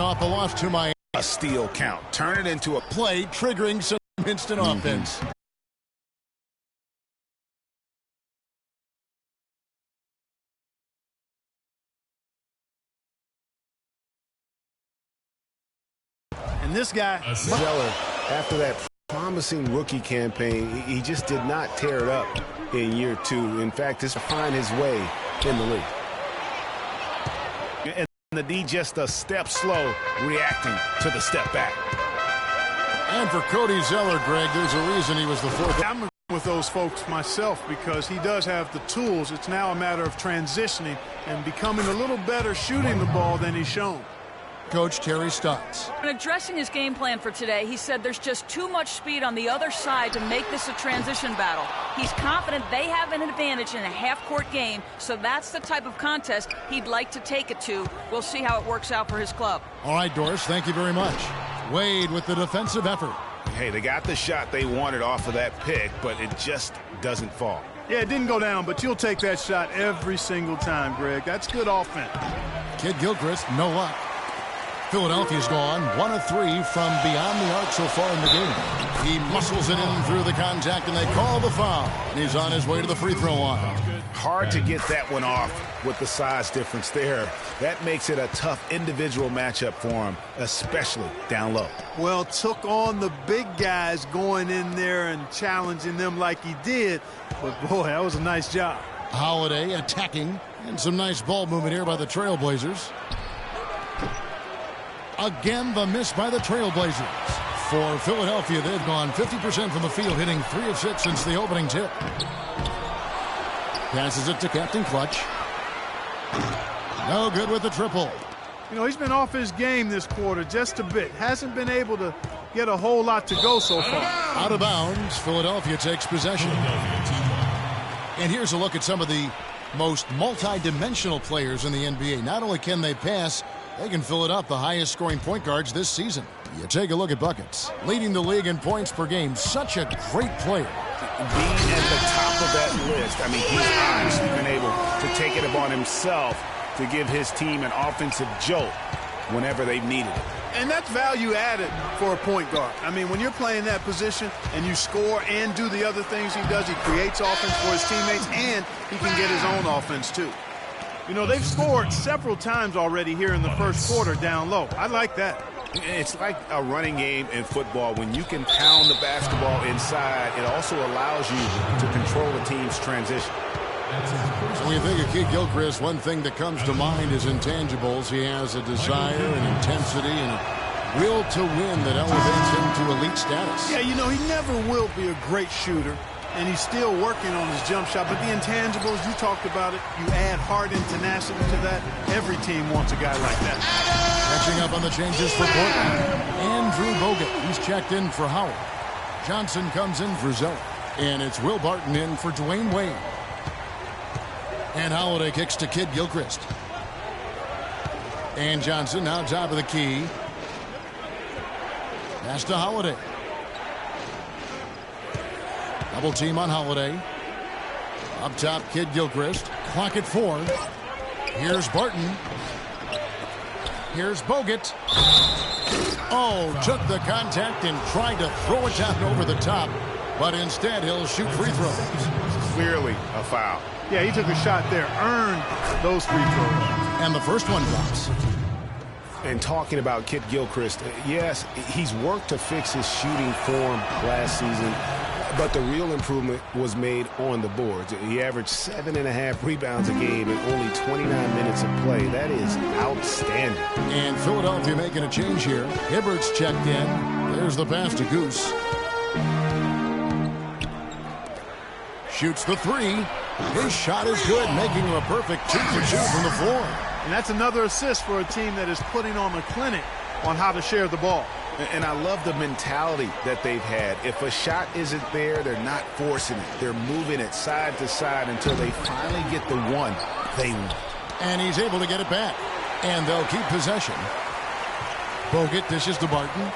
off the loss to Miami. A steal count. Turn it into a play, triggering some instant offense. And this guy, Zeller, after that promising rookie campaign, he just did not tear it up in year 2. In fact, just find his way in the league. and the D just a step slow, reacting to the step back. And for Cody Zeller, Greg, there's a reason he was the fourth. I'm with those folks myself because he does have the tools. It's now a matter of transitioning and becoming a little better shooting the ball than he's shown. Coach Terry Stotts. When addressing his game plan for today, he said there's just too much speed on the other side to make this a transition battle. He's confident they have an advantage in a half-court game, so that's the type of contest he'd like to take it to. We'll see how it works out for his club. All right, Doris, thank you very much. Wade with the defensive effort. Hey, they got the shot they wanted off of that pick, but it just doesn't fall. Yeah, it didn't go down, but you'll take that shot every single time, Greg. That's good offense. Kid Gilchrist, no luck. Philadelphia's gone 1 of 3 from beyond the arc so far in the game. He muscles it in through the contact, and they call the foul. And he's on his way to the free throw line. Hard to get that one off with the size difference there. That makes it a tough individual matchup for him, especially down low. Well, took on the big guys going in there and challenging them like he did. But, boy, that was a nice job. Holiday attacking, and some nice ball movement here by the Trailblazers. Again, the miss by the Trailblazers. For Philadelphia, they've gone 50% from the field, hitting 3 of 6 since the opening tip. Passes it to Captain Clutch. No good with the triple. You know, he's been off his game this quarter just a bit. Hasn't been able to get a whole lot to go so far. Out of bounds, Philadelphia takes possession. And here's a look at some of the most multi-dimensional players in the NBA. Not only can they pass, they can fill it up, the highest scoring point guards this season. You take a look at buckets. Leading the league in points per game. Such a great player. Being at the top of that list, I mean, he's obviously been able to take it upon himself to give his team an offensive jolt whenever they've needed it. And that's value added for a point guard. I mean, when you're playing that position and you score and do the other things he does, he creates offense for his teammates, and he can get his own offense too. You know, they've scored several times already here in the first quarter down low. I like that. It's like a running game in football. When you can pound the basketball inside, it also allows you to control the team's transition. So when you think of Kid Gilchrist, one thing that comes to mind is intangibles. He has a desire and intensity and a will to win that elevates him to elite status. Yeah, you know, he never will be a great shooter, and he's still working on his jump shot. But the intangibles, you talked about it, you add heart and tenacity to that. Every team wants a guy like that. Catching up on the changes for Portland. Andrew Bogut, he's checked in for Howard. Johnson comes in for Zeller. And it's Will Barton in for Dwayne Wade. And Holiday kicks to Kid Gilchrist. And Johnson now top of the key. Pass to Holiday. Double team on Holiday. Up top, Kid Gilchrist. Clock at 4. Here's Barton. Here's Bogut. Oh, took the contact and tried to throw it down over the top. But instead, he'll shoot free throws. Clearly a foul. Yeah, he took a shot there, earned those free throws. And the first one drops. And talking about Kid Gilchrist, yes, he's worked to fix his shooting form last season, but the real improvement was made on the boards. He averaged 7.5 rebounds a game in only 29 minutes of play. That is outstanding. And Philadelphia making a change here. Hibbert's checked in. There's the pass to Goose. Shoots the 3. His shot is good, making him a perfect 2 for 2 from the floor. And that's another assist for a team that is putting on a clinic on how to share the ball. And I love the mentality that they've had. If a shot isn't there, they're not forcing it. They're moving it side to side until they finally get the one they want. And he's able to get it back. And they'll keep possession. Bogut dishes to Barton.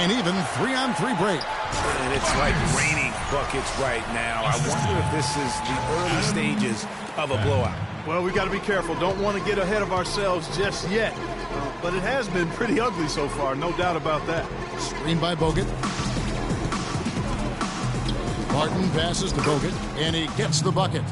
An even 3-on-3 break. And it's like raining buckets right now. I wonder if this is the early stages of a blowout. Well, we got to be careful. Don't want to get ahead of ourselves just yet. But it has been pretty ugly so far, no doubt about that. Screen by Bogut. Martin passes to Bogut, and he gets the bucket.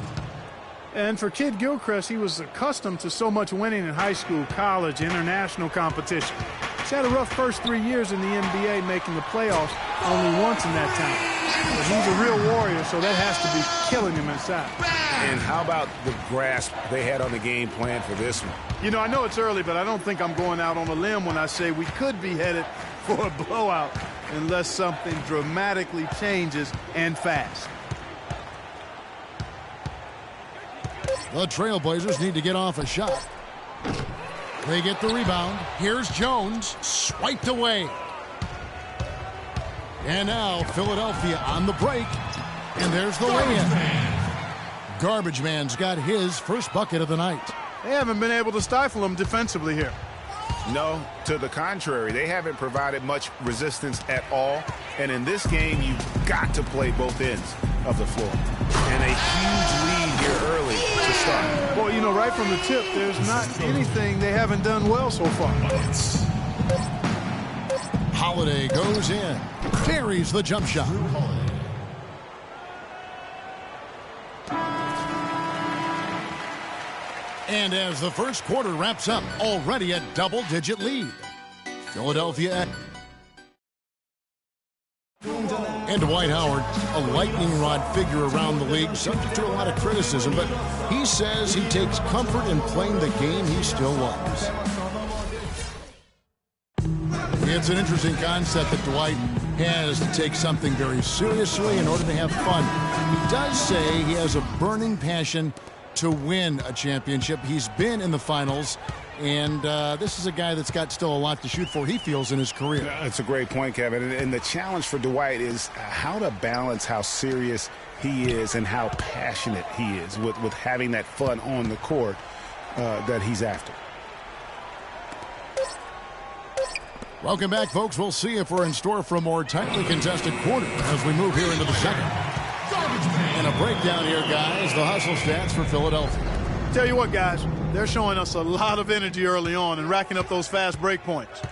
And for Kid Gilchrist, he was accustomed to so much winning in high school, college, international competition. He's had a rough first 3 years in the NBA, making the playoffs only once in that time. But he's a real warrior, so that has to be killing him inside. And how about the grasp they had on the game plan for this one? You know, I know it's early, but I don't think I'm going out on a limb when I say we could be headed for a blowout unless something dramatically changes and fast. The Trailblazers need to get off a shot. They get the rebound. Here's Jones, swiped away. And now Philadelphia on the break. And there's the lay-in. Garbage Man's got his first bucket of the night. They haven't been able to stifle him defensively here. No, to the contrary. They haven't provided much resistance at all. And in this game, you've got to play both ends of the floor. And a huge lead here early to start. Well, you know, right from the tip, there's not anything they haven't done well so far. Holiday goes in, buries the jump shot. And as the first quarter wraps up, already a double-digit lead. Philadelphia. And Dwight Howard, a lightning rod figure around the league, subject to a lot of criticism, but he says he takes comfort in playing the game he still loves. It's an interesting concept that Dwight has to take something very seriously in order to have fun. He does say he has a burning passion to win a championship. He's been in the finals, and this is a guy that's got still a lot to shoot for, he feels, in his career. That's a great point, Kevin. And the challenge for Dwight is how to balance how serious he is and how passionate he is with having that fun on the court that he's after. Welcome back, folks. We'll see if we're in store for a more tightly contested quarter as we move here into the second. And a breakdown here, guys. The hustle stats for Philadelphia. Tell you what, guys, they're showing us a lot of energy early on and racking up those fast break points.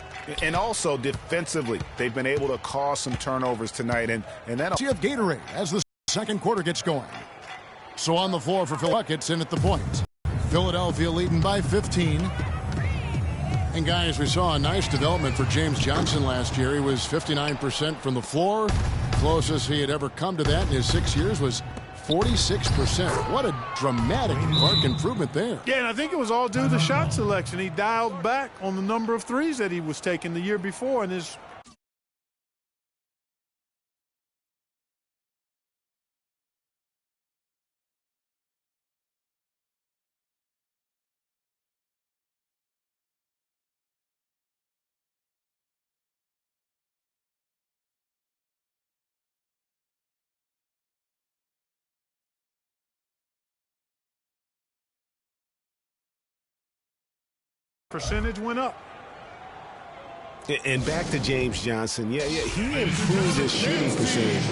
And also defensively, they've been able to cause some turnovers tonight. And that'll see if Gatorade as the second quarter gets going. So on the floor for Phil Buckets in at the point. Philadelphia leading by 15. And guys, we saw a nice development for James Johnson last year. He was 59% from the floor. Closest he had ever come to that in his 6 years was 46%. What a dramatic mark improvement there. Yeah, and I think it was all due to shot selection. He dialed back on the number of threes that he was taking the year before, and his percentage went up. And back to James Johnson. Yeah, he improved his shooting percentage,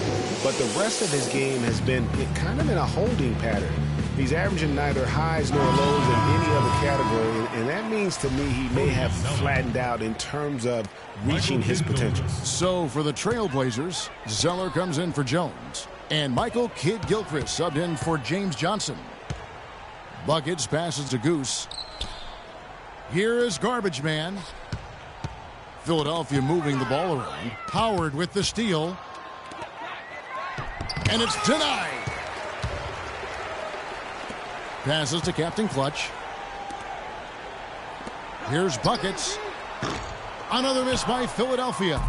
but the rest of his game has been kind of in a holding pattern. He's averaging neither highs nor lows in any other category, and that means to me he may have flattened out in terms of reaching his potential. So for the Trailblazers, Zeller comes in for Jones, and Michael Kidd Gilchrist subbed in for James Johnson. Buckets passes to Goose. Here is Garbage Man. Philadelphia moving the ball around. Howard with the steal. And it's denied. Passes to Captain Clutch. Here's Buckets. Another miss by Philadelphia.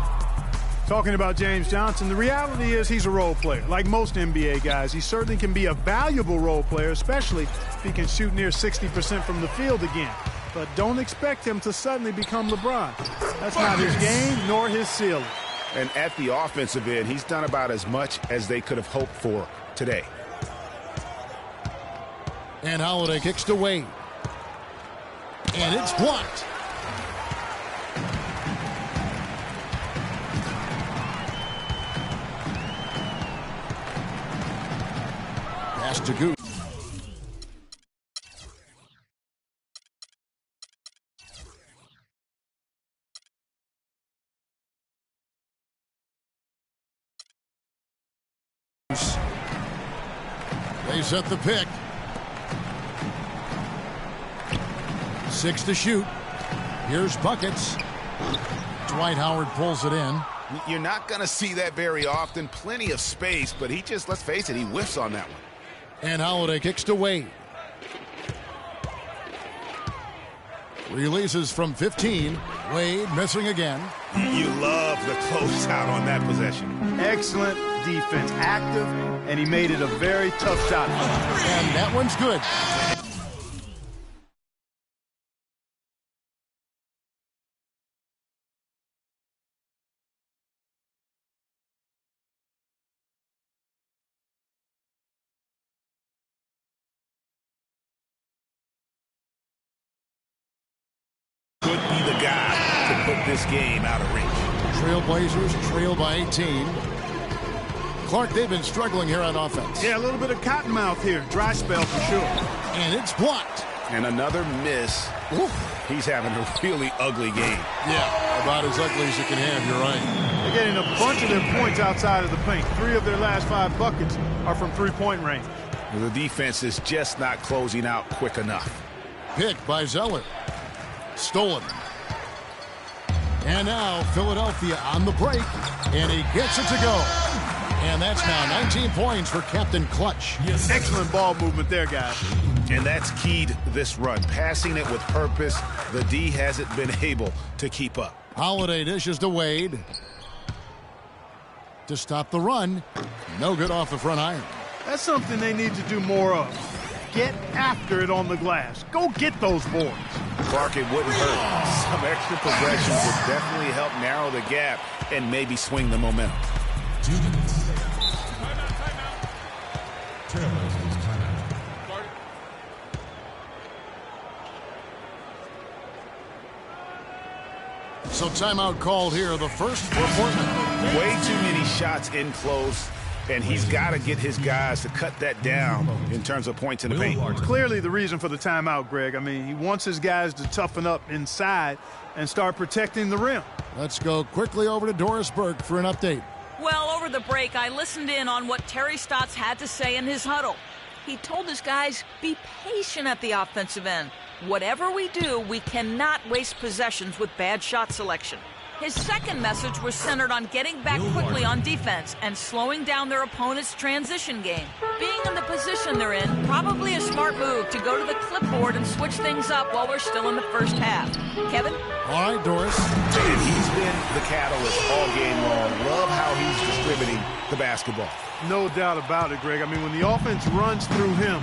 Talking about James Johnson, the reality is he's a role player. Like most NBA guys, he certainly can be a valuable role player, especially if he can shoot near 60% from the field again. But don't expect him to suddenly become LeBron. That's not his game nor his ceiling. And at the offensive end, he's done about as much as they could have hoped for today. And Holiday kicks to Wade. And it's blocked. to Goose. They set the pick. 6 to shoot. Here's buckets. Dwight Howard pulls it in. You're not going to see that very often. Plenty of space, but he just, let's face it, he whiffs on that one. And Holiday kicks to Wade. Releases from 15. Wade missing again. You love the closeout on that possession. Excellent defense, active, and he made it a very tough shot. And that one's good. Could be the guy to put this game out of reach. Trailblazers trail by 18. Clark, they've been struggling here on offense. Yeah, a little bit of cottonmouth here. Dry spell for sure. And it's blocked. And another miss. Oof. He's having a really ugly game. Yeah, about as ugly as you can have, you're right. They're getting a bunch of their points outside of the paint. 3 of their last 5 buckets are from three-point range. The defense is just not closing out quick enough. Pick by Zeller. Stolen. And now Philadelphia on the break. And he gets it to go. And that's now 19 points for Captain Clutch. Yes. Excellent ball movement there, guys. And that's keyed this run. Passing it with purpose. The D hasn't been able to keep up. Holiday dishes to Wade. To stop the run. No good off the front iron. That's something they need to do more of. Get after it on the glass. Go get those boards. Clark, it wouldn't hurt. Some extra possessions would definitely help narrow the gap and maybe swing the momentum. 2 minutes. Trailblazers timeout. So timeout called here. The first for Portland. Way too many shots in close, and he's got to get his guys to cut that down in terms of points in the paint. Clearly the reason for the timeout, Greg. I mean, he wants his guys to toughen up inside and start protecting the rim. Let's go quickly over to Doris Burke for an update. Well, over the break, I listened in on what Terry Stotts had to say in his huddle. He told his guys, be patient at the offensive end. Whatever we do, we cannot waste possessions with bad shot selection. His second message was centered on getting back quickly on defense and slowing down their opponent's transition game. Being in the position they're in, probably a smart move to go to the clipboard and switch things up while we're still in the first half. Kevin? All right, Doris. And he's been the catalyst all game long. Love how he's distributing the basketball. No doubt about it, Greg. I mean, when the offense runs through him,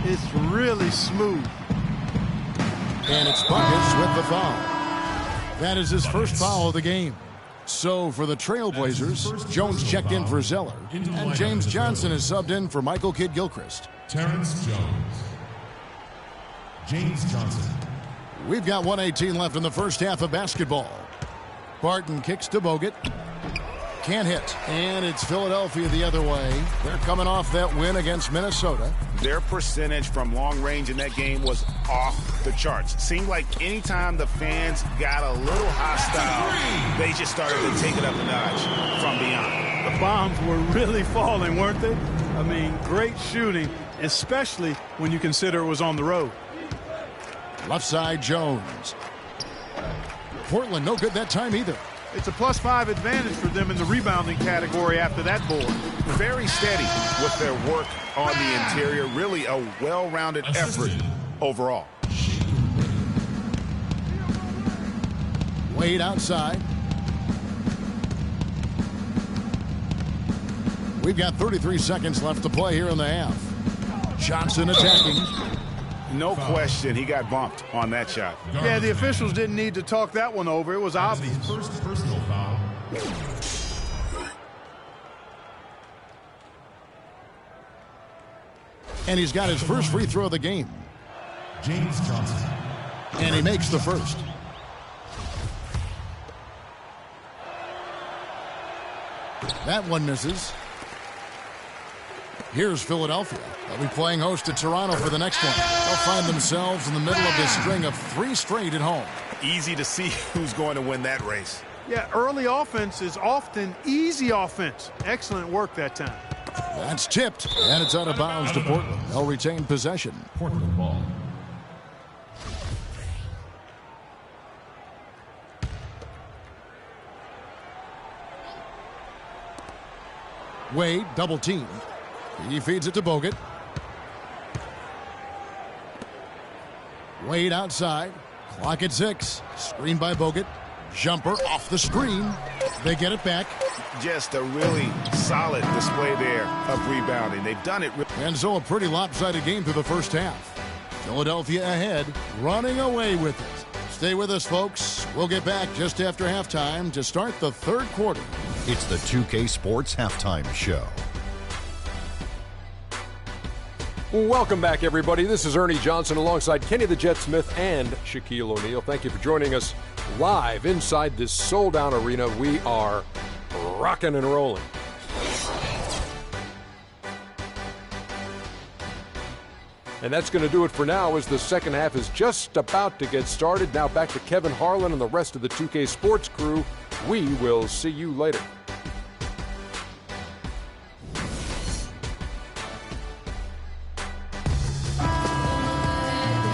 it's really smooth. And it's Buckets with the foul. That is his first foul of the game. So for the Trailblazers, Jones checked in for Zeller, and James Johnson is subbed in for Michael Kidd-Gilchrist. Terrence Jones. James Johnson. We've got 1:18 left in the first half of basketball. Barton kicks to Bogut. Can't hit. And it's Philadelphia the other way. They're coming off that win against Minnesota. Their percentage from long range in that game was off the charts. Seemed like anytime the fans got a little hostile, they just started to take it up a notch from beyond. The bombs were really falling, weren't they? I mean, great shooting, especially when you consider it was on the road. Left side, Jones. Portland no good that time either. It's a +5 advantage for them in the rebounding category after that board. Very steady with their work on the interior. Really a well-rounded effort overall. Wade outside. We've got 33 seconds left to play here in the half. Johnson attacking. No question, he got bumped on that shot. Yeah, the officials didn't need to talk that one over. It was obvious. First personal foul. And he's got his first free throw of the game. James Johnson. And he makes the first. That one misses. Here's Philadelphia. They'll be playing host to Toronto for the next one. They'll find themselves in the middle of this string of 3 straight at home. Easy to see who's going to win that race. Yeah, early offense is often easy offense. Excellent work that time. That's tipped, and it's out of bounds to Portland. They'll retain possession. Portland ball. Wade, double team. He feeds it to Bogut. Wade outside. Clock at 6. Screen by Bogut. Jumper off the screen. They get it back. Just a really solid display there of rebounding. They've done it. And so a pretty lopsided game through the first half. Philadelphia ahead, running away with it. Stay with us, folks. We'll get back just after halftime to start the third quarter. It's the 2K Sports Halftime Show. Welcome back, everybody. This is Ernie Johnson alongside Kenny the Jet Smith and Shaquille O'Neal. Thank you for joining us live inside this sold-out arena. We are rocking and rolling. And that's going to do it for now as the second half is just about to get started. Now back to Kevin Harlan and the rest of the 2K Sports crew. We will see you later.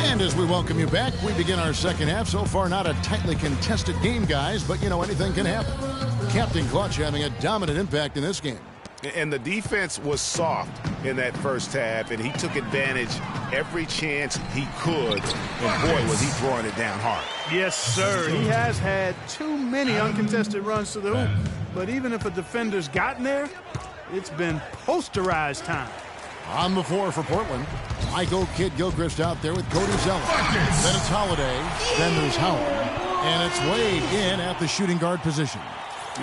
And as we welcome you back, we begin our second half. So far, not a tightly contested game, guys, but, you know, anything can happen. Captain Clutch having a dominant impact in this game. And the defense was soft in that first half, and he took advantage every chance he could. And, boy, was he throwing it down hard. Yes, sir. He has had too many uncontested runs to the hoop. But even if a defender's gotten there, it's been posterized time. On the floor for Portland, Michael Kidd-Gilchrist out there with Cody Zeller. Then it's Holiday. Then there's Howard. And it's Wade in at the shooting guard position.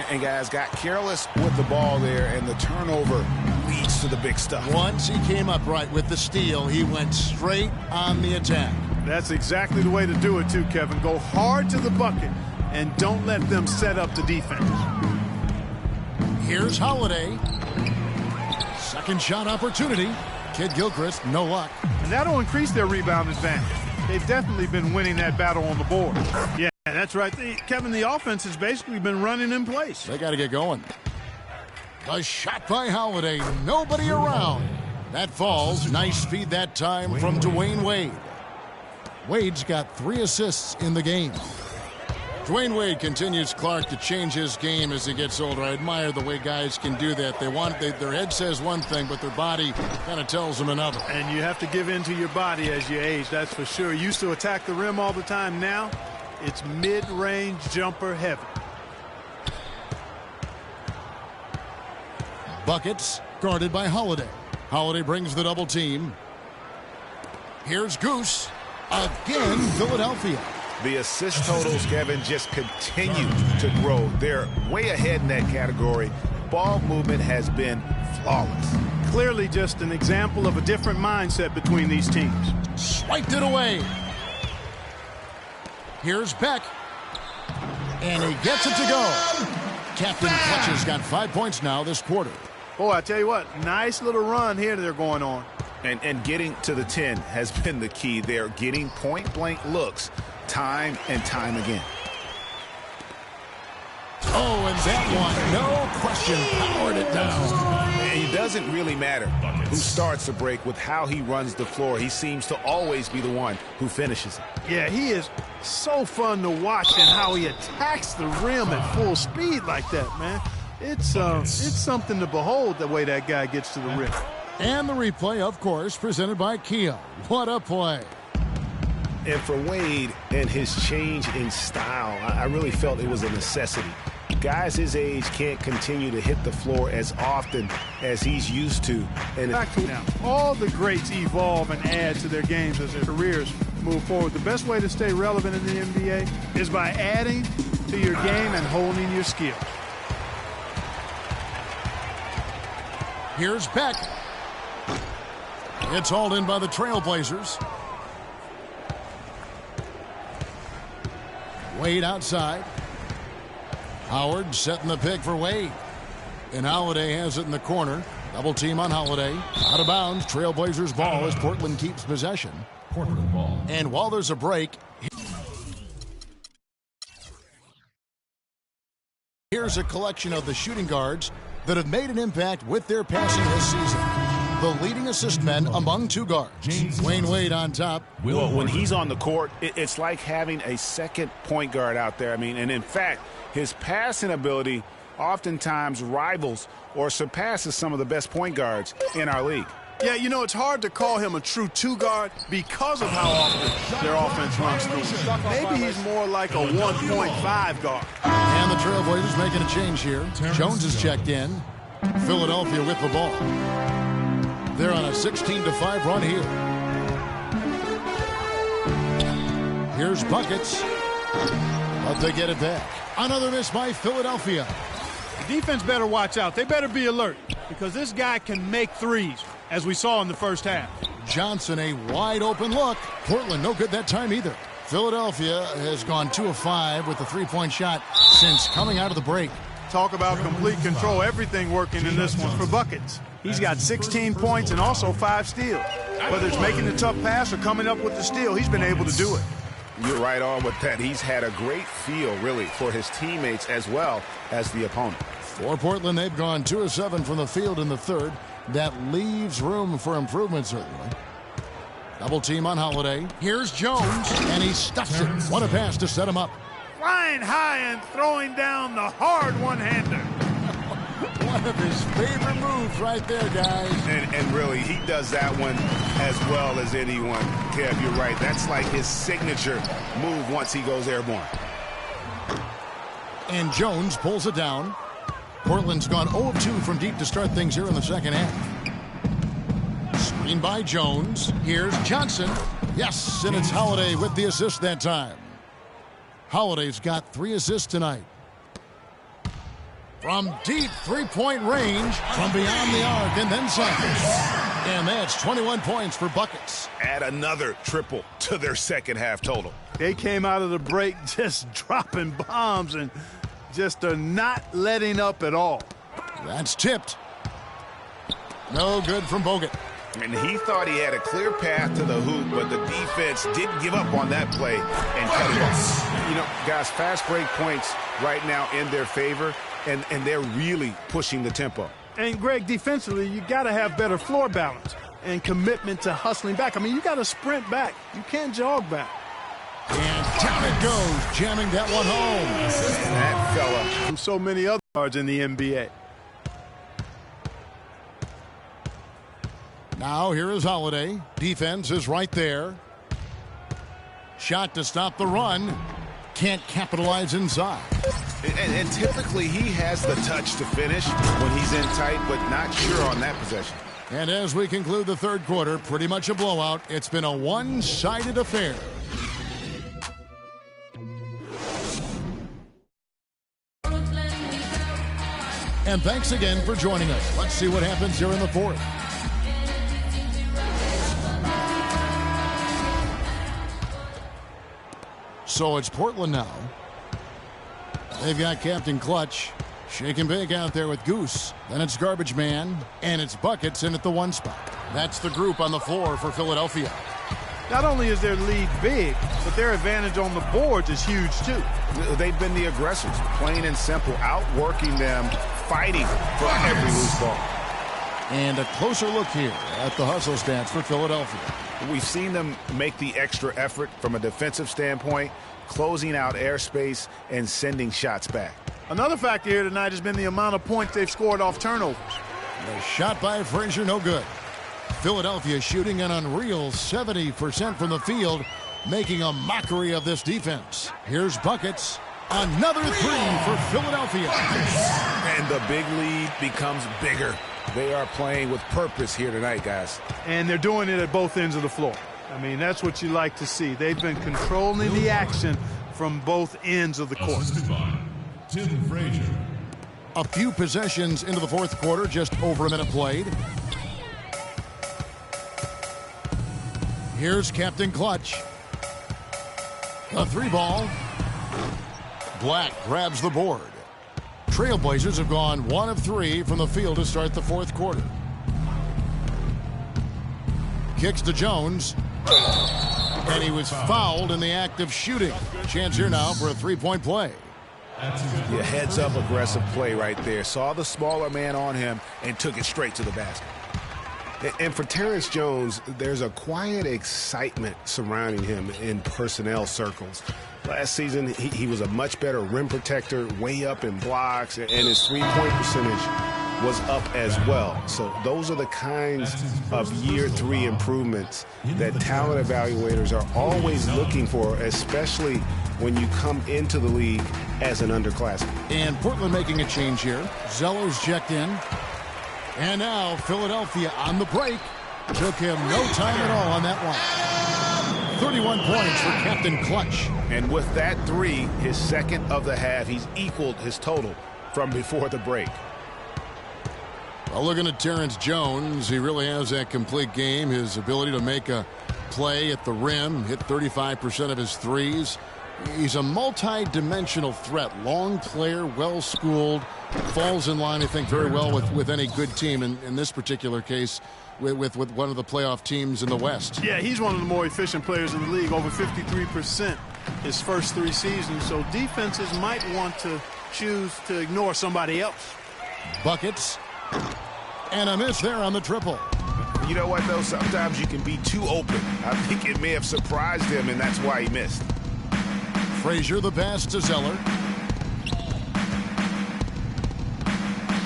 And guys got careless with the ball there, and the turnover leads to the big stuff. Once he came up right with the steal, he went straight on the attack. That's exactly the way to do it, too, Kevin. Go hard to the bucket and don't let them set up the defense. Here's Holiday. Second shot opportunity. Kidd-Gilchrist, no luck. And that'll increase their rebound advantage. They've definitely been winning that battle on the board. Yeah, that's right. Kevin, the offense has basically been running in place. They got to get going. A shot by Holiday. Nobody around. That falls. Nice feed that time from Dwayne Wade. Wade's got 3 assists in the game. Dwayne Wade continues, Clark, to change his game as he gets older. I admire the way guys can do that. Their head says one thing, but their body kind of tells them another. And you have to give in to your body as you age, that's for sure. Used to attack the rim all the time. Now, it's mid-range jumper heavy. Buckets guarded by Holiday. Holiday brings the double team. Here's Goose. Again, Philadelphia. The assist totals, Kevin, just continue to grow. They're way ahead in that category. Ball movement has been flawless. Clearly just an example of a different mindset between these teams. Swiped it away. Here's Beck. And he gets it to go. Captain Clutch has got 5 points now this quarter. Boy, I tell you what, nice little run here they're going on. And getting to the 10 has been the key. They're getting point-blank looks time and time again. Oh, and that one, no question, powered it down. And it doesn't really matter who starts the break with how he runs the floor. He seems to always be the one who finishes it. Yeah, he is so fun to watch and how he attacks the rim at full speed like that, man. It's something to behold the way that guy gets to the rim. And the replay, of course, presented by Kia. What a play. And for Wade and his change in style, I really felt it was a necessity. Guys his age can't continue to hit the floor as often as he's used to. And back to now, all the greats evolve and add to their games as their careers move forward. The best way to stay relevant in the NBA is by adding to your game and honing your skill. Here's Beck. It's hauled in by the Trailblazers. Wade outside. Howard setting the pick for Wade. And Holiday has it in the corner. Double team on Holiday. Out of bounds. Trailblazers ball as Portland keeps possession. Portland ball. And while there's a break, here's a collection of the shooting guards that have made an impact with their passing this season. The leading assist men among two guards. Wayne Wade on top. Well, when he's on the court, it's like having a second point guard out there. I mean, and in fact, his passing ability oftentimes rivals or surpasses some of the best point guards in our league. Yeah, you know, it's hard to call him a true two-guard because of how often their offense runs through him. Maybe he's more like a 1.5 guard. And the Trailblazers making a change here. Jones is checked in. Philadelphia with the ball. They're on a 16-5 run here. Here's buckets. But they get it back. Another miss by Philadelphia. The defense better watch out. They better be alert because this guy can make threes, as we saw in the first half. Johnson, a wide open look. Portland, no good that time either. Philadelphia has gone 2 of 5 with the three-point shot since coming out of the break. Talk about complete control. Everything working in this one for buckets. He's got 16 points and also 5 steals. Whether it's making the tough pass or coming up with the steal, he's been able to do it. You're right on with that. He's had a great feel, really, for his teammates as well as the opponent. For Portland, they've gone 2 of 7 from the field in the third. That leaves room for improvement, certainly. Double team on Holiday. Here's Jones, and he stuffs it. What a pass to set him up. Flying high and throwing down the hard one-hander. One of his favorite moves right there, guys. And really, he does that one as well as anyone. Kev, you're right. That's like his signature move once he goes airborne. And Jones pulls it down. Portland's gone 0 of 2 from deep to start things here in the second half. Screen by Jones. Here's Johnson. Yes, and it's Holiday with the assist that time. Holiday's got 3 assists tonight. From deep three-point range, from beyond the arc, and then some. And that's 21 points for buckets. Add another triple to their second half total. They came out of the break just dropping bombs and just are not letting up at all. That's tipped. No good from Bogut. And he thought he had a clear path to the hoop, but the defense didn't give up on that play and cut it off. You know, guys, fast break points right now in their favor, and they're really pushing the tempo. And, Greg, defensively, you got to have better floor balance and commitment to hustling back. I mean, you got to sprint back. You can't jog back. And down it goes, jamming that one home. And that fella. From so many other guards in the NBA. Now here is Holiday. Defense is right there. Shot to stop the run. Can't capitalize inside. And typically he has the touch to finish when he's in tight, but not sure on that possession. And as we conclude the third quarter, pretty much a blowout. It's been a one-sided affair. And thanks again for joining us. Let's see what happens here in the fourth. So it's Portland now. They've got Captain Clutch. Shake and bake out there with Goose. Then it's Garbage Man. And it's Buckets in at the 1 spot. That's the group on the floor for Philadelphia. Not only is their lead big, but their advantage on the boards is huge, too. They've been the aggressors, plain and simple, outworking them, fighting for every loose ball. And a closer look here at the hustle stats for Philadelphia. We've seen them make the extra effort from a defensive standpoint, closing out airspace and sending shots back. Another factor here tonight has been the amount of points they've scored off turnovers. The shot by Frazier, no good. Philadelphia shooting an unreal 70% from the field, making a mockery of this defense. Here's Buckets. Another 3 for Philadelphia. And the big lead becomes bigger. They are playing with purpose here tonight, guys. And they're doing it at both ends of the floor. I mean, that's what you like to see. They've been controlling the action from both ends of the court. Tim Frazier. A few possessions into the fourth quarter, just over a minute played. Here's Captain Clutch. The 3 ball. Black grabs the board. Trailblazers have gone 1 of 3 from the field to start the fourth quarter. kicks to Jones. And he was fouled in the act of shooting. Chance here now for a three-point play. Yeah, heads-up aggressive play right there. Saw the smaller man on him and took it straight to the basket. And for Terrence Jones, there's a quiet excitement surrounding him in personnel circles. Last season, he was a much better rim protector, way up in blocks, and his three-point percentage was up as well. So those are the kinds of year-3 improvements that talent evaluators are always looking for, especially when you come into the league as an underclassman. And Portland making a change here. Zeller's checked in. And now Philadelphia on the break. Took him no time at all on that one. 31 points for Captain Clutch. And with that three, his second of the half, he's equaled his total from before the break. Well, looking at Terrence Jones, he really has that complete game. His ability to make a play at the rim, hit 35% of his threes. He's a multi-dimensional threat. Long player, well-schooled, falls in line, I think, very well with any good team. In this particular case, with one of the playoff teams in the West. Yeah, he's one of the more efficient players in the league, over 53% his first 3 seasons. So defenses might want to choose to ignore somebody else. Buckets. And a miss there on the triple. You know what, though? Sometimes you can be too open. I think it may have surprised him, and that's why he missed. Frazier, the pass to Zeller.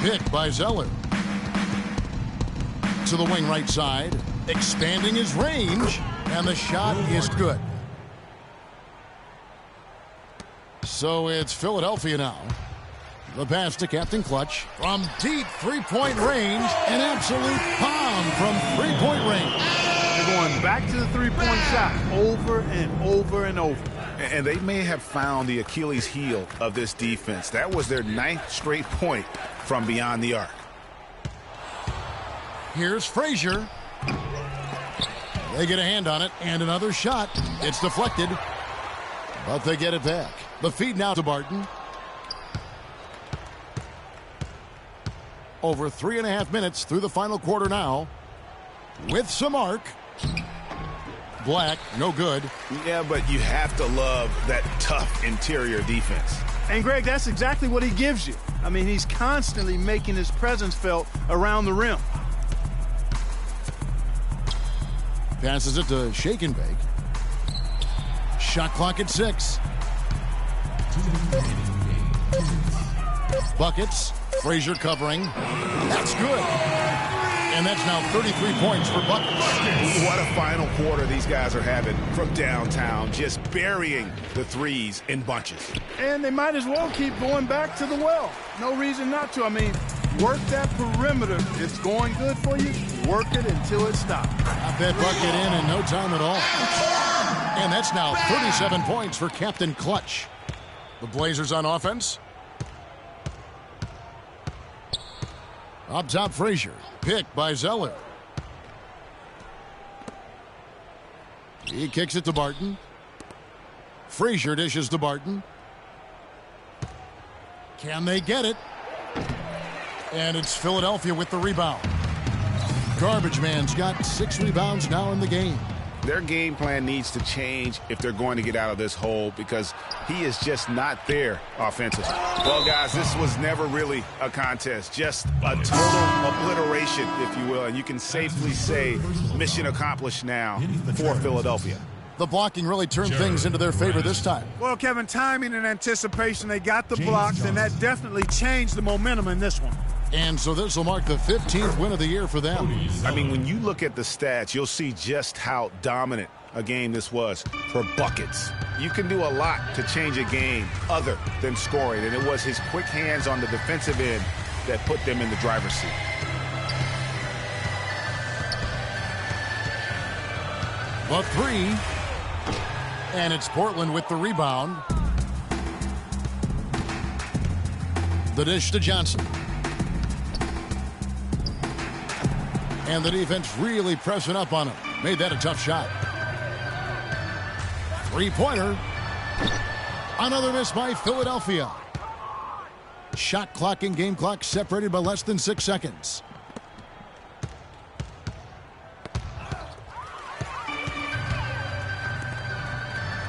Pick by Zeller. To the wing right side. Expanding his range. And the shot is good. So it's Philadelphia now. The pass to Captain Clutch. From deep three-point range. An absolute bomb from three-point range. They're going back to the three-point shot over and over and over. And they may have found the Achilles heel of this defense. That was their 9th straight point from beyond the arc. Here's Frazier. They get a hand on it, and another shot. It's deflected, but they get it back. The feed now to Barton. Over 3.5 minutes through the final quarter now. With some arc. Black, no good. Yeah, but you have to love that tough interior defense. And, Greg, that's exactly what he gives you. I mean, he's constantly making his presence felt around the rim. Passes it to Shake and Bake. Shot clock at 6. Buckets. Frazier covering. That's good. And that's now 33 points for Buckets. What a final quarter these guys are having from downtown, just burying the threes in bunches. And they might as well keep going back to the well. No reason not to. I mean, work that perimeter. It's going good for you. Work it until it stops. I bet bucket in no time at all. And that's now 37 points for Captain Clutch. The Blazers on offense. Up top, Frazier. Picked by Zeller. He kicks it to Barton. Frazier dishes to Barton. Can they get it? And it's Philadelphia with the rebound. Garbage Man's got 6 rebounds now in the game. Their game plan needs to change if they're going to get out of this hole because he is just not there offensively. Well, guys, this was never really a contest, just a total obliteration, if you will, and you can safely say mission accomplished now for Philadelphia. The blocking really turned things into their favor this time. Well, Kevin, timing and anticipation, they got the blocks, and that definitely changed the momentum in this one. And so this will mark the 15th win of the year for them. I mean, when you look at the stats, you'll see just how dominant a game this was for Buckets. You can do a lot to change a game other than scoring, and it was his quick hands on the defensive end that put them in the driver's seat. The 3. And it's Portland with the rebound. The dish to Johnson. And the defense really pressing up on him. Made that a tough shot. Three-pointer. Another miss by Philadelphia. Shot clock and game clock separated by less than 6 seconds.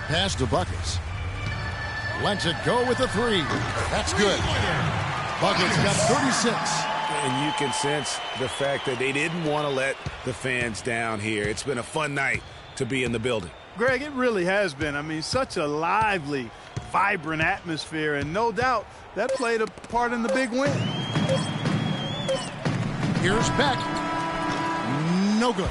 Pass to Buckets. Lets it go with the three. That's good. Buckets got 36. And you can sense the fact that they didn't want to let the fans down here. It's been a fun night to be in the building. Greg, it really has been. I mean, such a lively, vibrant atmosphere, and no doubt that played a part in the big win. Here's Beck. No good.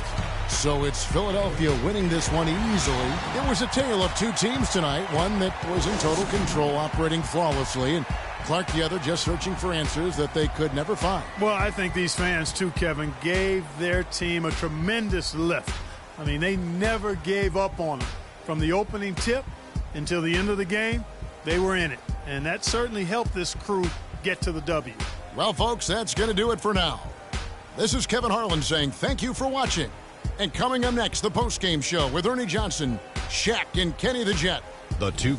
So it's Philadelphia winning this one easily. It was a tale of two teams tonight, one that was in total control, operating flawlessly, and Clark the other just searching for answers that they could never find. Well, I think these fans, too, Kevin, gave their team a tremendous lift. I mean, they never gave up on them. From the opening tip until the end of the game, they were in it. And that certainly helped this crew get to the W. Well, folks, that's going to do it for now. This is Kevin Harlan saying thank you for watching. And coming up next, the postgame show with Ernie Johnson, Shaq, and Kenny the Jet. The two